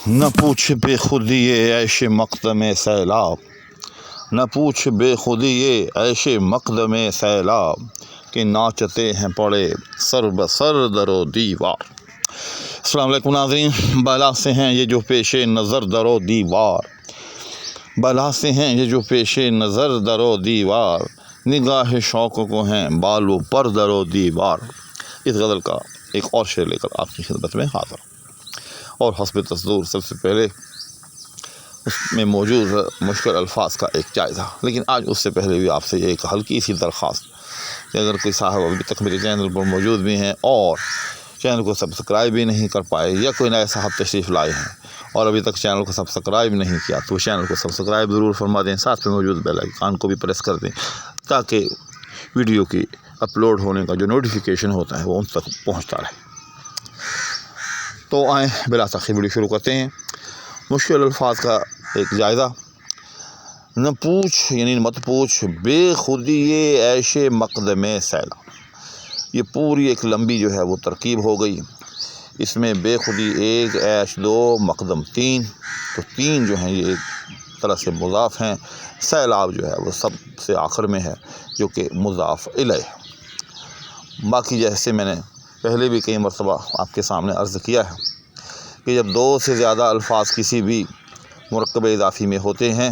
نہ پوچھ بے خودی یہ عیش مقدم سیلاب، نہ پوچھ بے خودی یہ عیش مقدم سیلاب، کہ ناچتے ہیں پڑے سر بسر در و دیوار۔ السلام علیکم ناظرین، بالا سے ہیں یہ جو پیش نظر در و دیوار، بالا سے ہیں یہ جو پیش نظر در و دیوار، نگاہ شوق کو ہیں بالو پر در و دیوار۔ اس غزل کا ایک اور شعر لے کر آپ کی خدمت میں حاضر، اور حسب تصور سب سے پہلے اس میں موجود مشکل الفاظ کا ایک جائزہ۔ لیکن آج اس سے پہلے بھی آپ سے ایک ہلکی سی درخواست کہ اگر کوئی صاحب ابھی تک میرے چینل پر موجود بھی ہیں اور چینل کو سبسکرائب بھی نہیں کر پائے، یا کوئی نئے صاحب تشریف لائے ہیں اور ابھی تک چینل کو سبسکرائب نہیں کیا، تو چینل کو سبسکرائب ضرور فرما دیں، ساتھ میں موجود بیل آئیکن کو بھی پریس کر دیں تاکہ ویڈیو کی اپلوڈ ہونے کا جو نوٹیفیکیشن ہوتا ہے وہ ان تک پہنچتا رہے۔ تو آئیں بلا تاخیر ویڈیو شروع کرتے ہیں۔ مشکل الفاظ کا ایک جائزہ۔ نہ پوچھ یعنی مت پوچھ بے خودی یہ عیش مقدم سیلاب، یہ پوری ایک لمبی جو ہے وہ ترکیب ہو گئی۔ اس میں بے خودی ایک، عیش دو، مقدم تین، تو تین جو ہیں یہ ایک طرح سے مضاف ہیں، سیلاب جو ہے وہ سب سے آخر میں ہے جو کہ مضاف الیہ ہے۔ باقی جیسے میں نے پہلے بھی کئی مرتبہ آپ کے سامنے عرض کیا ہے کہ جب دو سے زیادہ الفاظ کسی بھی مرکب اضافی میں ہوتے ہیں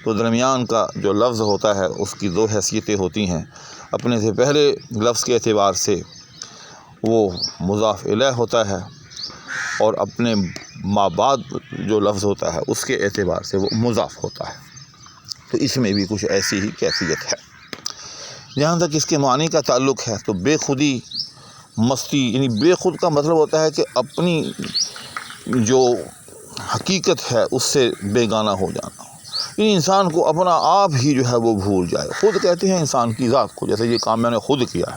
تو درمیان کا جو لفظ ہوتا ہے اس کی دو حیثیتیں ہوتی ہیں۔ اپنے سے پہلے لفظ کے اعتبار سے وہ مضاف الیہ ہوتا ہے، اور اپنے ما بعد جو لفظ ہوتا ہے اس کے اعتبار سے وہ مضاف ہوتا ہے۔ تو اس میں بھی کچھ ایسی ہی کیفیت ہے۔ جہاں تک اس کے معنی کا تعلق ہے تو بے خودی مستی، یعنی بے خود کا مطلب ہوتا ہے کہ اپنی جو حقیقت ہے اس سے بیگانہ ہو جانا، یعنی انسان کو اپنا آپ ہی جو ہے وہ بھول جائے۔ خود کہتے ہیں انسان کی ذات کو، جیسے یہ کام میں نے خود کیا ہے،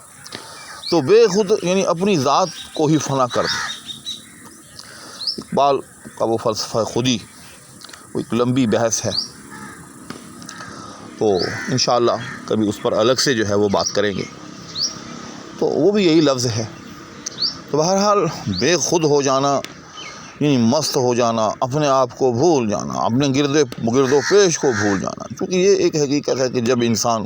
تو بے خود یعنی اپنی ذات کو ہی فنا کر دے۔ اقبال کا وہ فلسفہ خودی وہ ایک لمبی بحث ہے، تو انشاءاللہ کبھی اس پر الگ سے جو ہے وہ بات کریں گے۔ تو وہ بھی یہی لفظ ہے۔ تو بہرحال بے خود ہو جانا یعنی مست ہو جانا، اپنے آپ کو بھول جانا، اپنے گرد و پیش کو بھول جانا، کیونکہ یہ ایک حقیقت ہے کہ جب انسان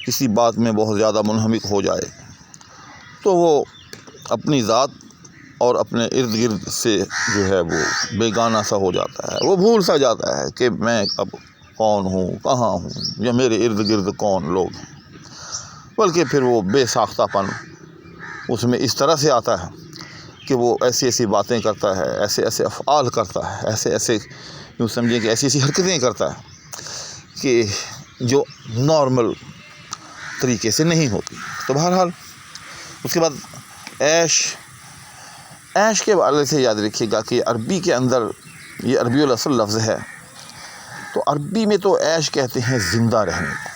کسی بات میں بہت زیادہ منہمک ہو جائے تو وہ اپنی ذات اور اپنے ارد گرد سے جو ہے وہ بیگانہ سا ہو جاتا ہے، وہ بھول سا جاتا ہے کہ میں اب کون ہوں، کہاں ہوں، یا میرے ارد گرد کون لوگ ہیں۔ بلکہ پھر وہ بے ساختہ پن اس میں اس طرح سے آتا ہے کہ وہ ایسی ایسی باتیں کرتا ہے، ایسے ایسے افعال کرتا ہے، ایسے ایسے یوں سمجھیں کہ ایسی ایسی حرکتیں کرتا ہے کہ جو نارمل طریقے سے نہیں ہوتی۔ تو بہرحال اس کے بعد عیش کے حوالے سے یاد رکھیے گا کہ عربی کے اندر یہ عربی الاصل لفظ ہے، تو عربی میں تو عیش کہتے ہیں زندہ رہنے کو۔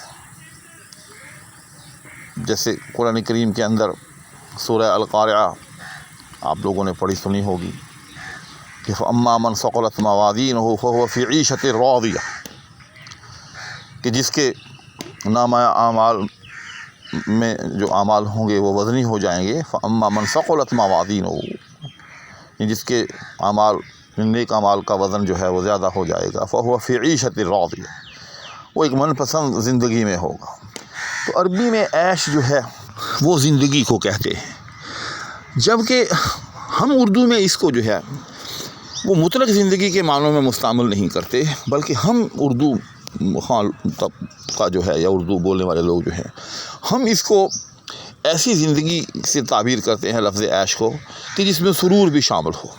جیسے قرآن کریم کے اندر سورہ القارعہ آپ لوگوں نے پڑھی سنی ہوگی کہ فَأَمَّا مَنْ ثَقُلَتْ مَوَازِينُهُ فَهُوَ فِي عِيشَةٍ رَاضِيَةٍ، کہ جس کے نامہ اعمال میں جو اعمال ہوں گے وہ وزنی ہو جائیں گے۔ فَأَمَّا مَنْ ثَقُلَتْ مَوَازِينُهُ، جس کے اعمال نیک اعمال کا وزن جو ہے وہ زیادہ ہو جائے گا، فَهُوَ فِي عِيشَةٍ رَاضِيَةٍ، وہ ایک من پسند زندگی میں ہوگا۔ تو عربی میں عیش جو ہے وہ زندگی کو کہتے ہیں، جبکہ ہم اردو میں اس کو جو ہے وہ مطلق زندگی کے معنوں میں مستعمل نہیں کرتے، بلکہ ہم اردو کا جو ہے یا اردو بولنے والے لوگ جو ہیں ہم اس کو ایسی زندگی سے تعبیر کرتے ہیں لفظ عیش کو کہ جس میں سرور بھی شامل ہو۔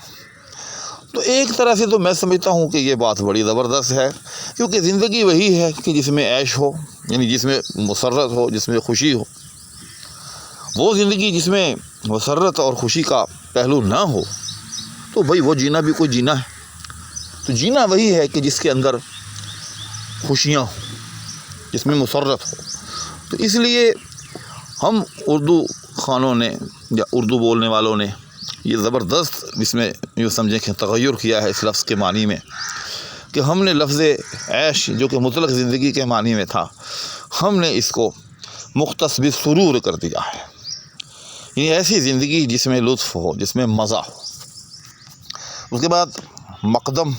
تو ایک طرح سے تو میں سمجھتا ہوں کہ یہ بات بڑی زبردست ہے، کیونکہ زندگی وہی ہے کہ جس میں عیش ہو، یعنی جس میں مسرت ہو، جس میں خوشی ہو۔ وہ زندگی جس میں مسرت اور خوشی کا پہلو نہ ہو تو بھئی وہ جینا بھی کوئی جینا ہے۔ تو جینا وہی ہے کہ جس کے اندر خوشیاں ہوں، جس میں مسرت ہو۔ تو اس لیے ہم اردو خانوں نے یا اردو بولنے والوں نے یہ زبردست اس میں یوں سمجھیں کہ تغیر کیا ہے اس لفظ کے معنی میں، کہ ہم نے لفظ عیش جو کہ مطلق زندگی کے معنی میں تھا، ہم نے اس کو مختص بالسرور کر دیا ہے، یعنی ایسی زندگی جس میں لطف ہو، جس میں مزہ ہو۔ اس کے بعد مقدم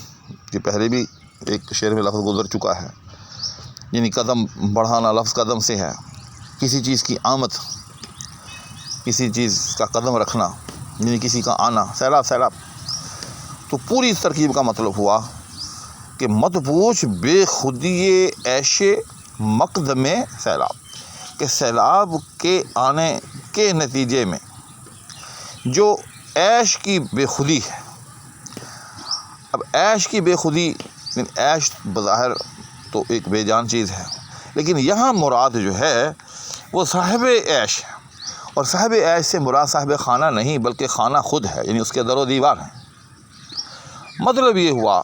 کہ پہلے بھی ایک شعر میں لفظ گزر چکا ہے، یعنی قدم بڑھانا لفظ قدم سے ہے، کسی چیز کی آمد، کسی چیز کا قدم رکھنا، یعنی کسی کا آنا، سیلاب. تو پوری اس ترکیب کا مطلب ہوا کہ مت پوچھ بے خودی عیش مقدم سیلاب، کہ سیلاب کے آنے کے نتیجے میں جو عیش کی بے خودی ہے. اب عیش کی بے خودی، عیش بظاہر تو ایک بے جان چیز ہے، لیکن یہاں مراد جو ہے وہ صاحب عیش ہے، اور صاحب عیش سے مراد صاحب خانہ نہیں بلکہ خانہ خود ہے، یعنی اس کے در و دیوار ہیں. مطلب یہ ہوا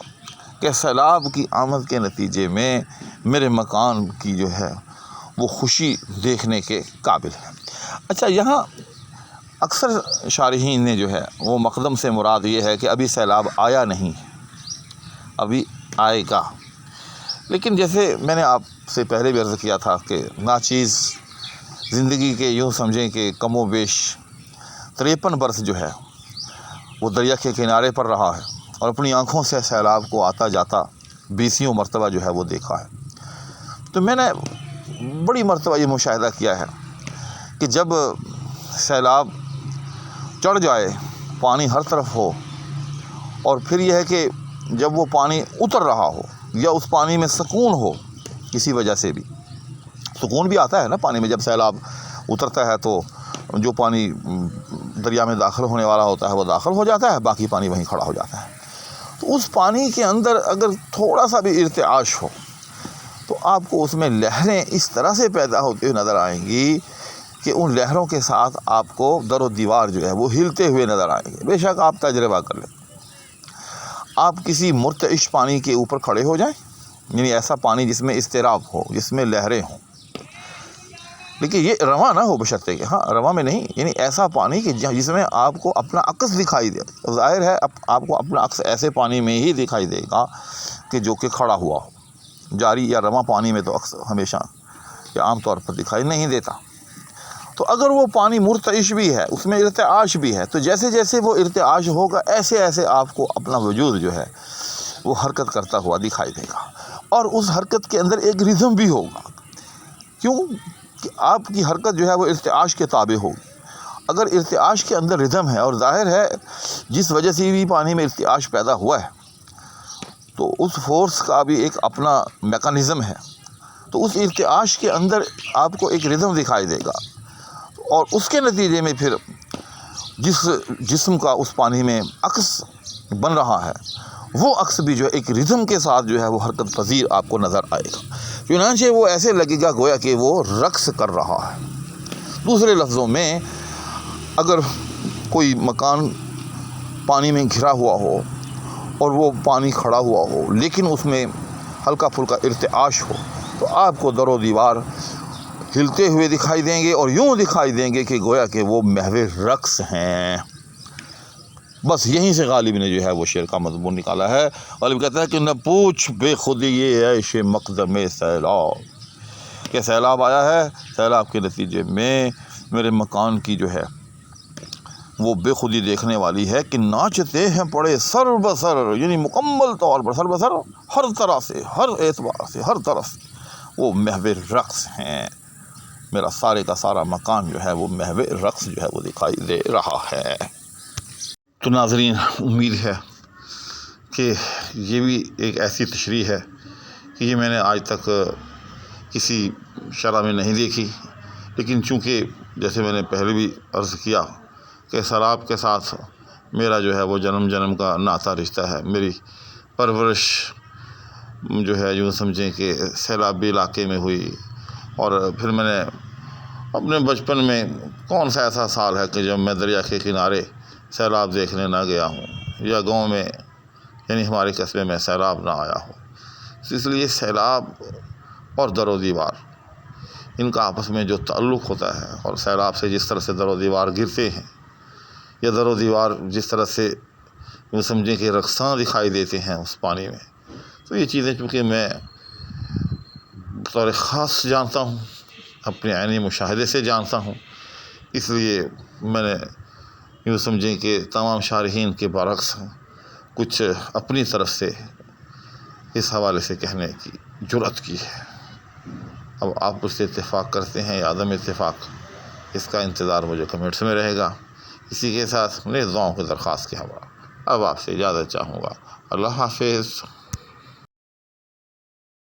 کہ سیلاب کی آمد کے نتیجے میں میرے مکان کی جو ہے وہ خوشی دیکھنے کے قابل ہے. اچھا، یہاں اکثر شارحین نے جو ہے وہ مقدم سے مراد یہ ہے کہ ابھی سیلاب آیا نہیں ہے، ابھی آئے گا. لیکن جیسے میں نے آپ سے پہلے بھی عرض کیا تھا کہ ناچیز زندگی کے یوں سمجھیں کہ کم و بیش 53 برس جو ہے وہ دریا کے کنارے پر رہا ہے، اور اپنی آنکھوں سے سیلاب کو آتا جاتا 20 مرتبہ جو ہے وہ دیکھا ہے. تو میں نے بڑی مرتبہ یہ مشاہدہ کیا ہے کہ جب سیلاب چڑھ جائے، پانی ہر طرف ہو، اور پھر یہ ہے کہ جب وہ پانی اتر رہا ہو یا اس پانی میں سکون ہو، کسی وجہ سے بھی سکون بھی آتا ہے نا پانی میں، جب سیلاب اترتا ہے تو جو پانی دریا میں داخل ہونے والا ہوتا ہے وہ داخل ہو جاتا ہے، باقی پانی وہیں کھڑا ہو جاتا ہے. تو اس پانی کے اندر اگر تھوڑا سا بھی ارتعاش ہو تو آپ کو اس میں لہریں اس طرح سے پیدا ہوتی ہوئی نظر آئیں گی کہ ان لہروں کے ساتھ آپ کو در و دیوار جو ہے وہ ہلتے ہوئے نظر آئیں گے. بے شک آپ تجربہ کر لیں، آپ کسی مرتعش پانی کے اوپر کھڑے ہو جائیں، یعنی ایسا پانی جس میں اضطراب ہو، جس میں لہریں ہوں، لیکن یہ رواں نہ ہو بشرطے کہ رواں میں نہیں، یعنی ایسا پانی کہ جس میں آپ کو اپنا عکس دکھائی دے. ظاہر ہے آپ کو اپنا عکس ایسے پانی میں ہی دکھائی دے گا کہ جو کہ کھڑا ہوا ہو. جاری یا رواں پانی میں تو عکس ہمیشہ یا عام طور پر دکھائی نہیں دیتا. تو اگر وہ پانی مرتعش بھی ہے، اس میں ارتعاش بھی ہے، تو جیسے جیسے وہ ارتعاش ہوگا ایسے ایسے آپ کو اپنا وجود جو ہے وہ حرکت کرتا ہوا دکھائی دے گا، اور اس حرکت کے اندر ایک ردھم بھی ہوگا. کیوں کہ آپ کی حرکت جو ہے وہ ارتعاش کے تابع ہوگی. اگر ارتعاش کے اندر ردھم ہے، اور ظاہر ہے جس وجہ سے بھی پانی میں ارتعاش پیدا ہوا ہے تو اس فورس کا بھی ایک اپنا میکانزم ہے، تو اس ارتعاش کے اندر آپ کو ایک ردھم دکھائی دے گا، اور اس کے نتیجے میں پھر جس جسم کا اس پانی میں عکس بن رہا ہے وہ عکس بھی جو ہے ایک ردھم کے ساتھ جو ہے وہ حرکت پذیر آپ کو نظر آئے گا. چنانچہ وہ ایسے لگے گا گویا کہ وہ رقص کر رہا ہے. دوسرے لفظوں میں اگر کوئی مکان پانی میں گھرا ہوا ہو اور وہ پانی کھڑا ہوا ہو لیکن اس میں ہلکا پھلکا ارتعاش ہو تو آپ کو در و دیوار ہلتے ہوئے دکھائی دیں گے، اور یوں دکھائی دیں گے کہ گویا کہ وہ محو رقص ہیں. بس یہیں سے غالب نے جو ہے وہ شعر کا مضمون نکالا ہے. غالب کہتا ہے کہ نہ پوچھ بے خودی یہ عیش مقدم سیلاب، کہ سیلاب آیا ہے، سیلاب کے نتیجے میں میرے مکان کی جو ہے وہ بے خودی دیکھنے والی ہے کہ ناچتے ہیں پڑے سر بسر، یعنی مکمل طور پر سر بسر، ہر طرح سے، ہر اعتبار سے، ہر طرف وہ محو رقص ہیں. میرا سارے کا سارا مکان جو ہے وہ محو رقص جو ہے وہ دکھائی دے رہا ہے. تو ناظرین، امید ہے کہ یہ بھی ایک ایسی تشریح ہے کہ یہ میں نے آج تک کسی شرح میں نہیں دیکھی، لیکن چونکہ جیسے میں نے پہلے بھی عرض کیا کہ سیلاب کے ساتھ میرا جو ہے وہ جنم جنم کا ناتا رشتہ ہے. میری پرورش جو ہے یوں سمجھیں کہ سیلابی علاقے میں ہوئی، اور پھر میں نے اپنے بچپن میں کون سا ایسا سال ہے کہ جب میں دریا کے کنارے سیلاب دیکھنے نہ گیا ہوں، یا گاؤں میں یعنی ہمارے قصبے میں سیلاب نہ آیا ہو. اس لیے سیلاب اور در و دیوار، ان کا آپس میں جو تعلق ہوتا ہے، اور سیلاب سے جس طرح سے در و دیوار گرتے ہیں، یا در و دیوار جس طرح سے یوں سمجھیں کہ رقصاں دکھائی دیتے ہیں اس پانی میں، تو یہ چیزیں چونکہ میں بطور خاص جانتا ہوں، اپنے عینی مشاہدے سے جانتا ہوں، اس لیے میں نے یوں سمجھیں کہ تمام شارحین کے برعکس کچھ اپنی طرف سے اس حوالے سے کہنے کی جرأت کی ہے۔ اب آپ اس سے اتفاق کرتے ہیں یا عدم اتفاق، اس کا انتظار مجھے کمنٹس میں رہے گا۔ اسی کے ساتھ نیک دعاؤں کی درخواست کے ہوا اب آپ سے اجازت چاہوں گا۔ اللہ حافظ۔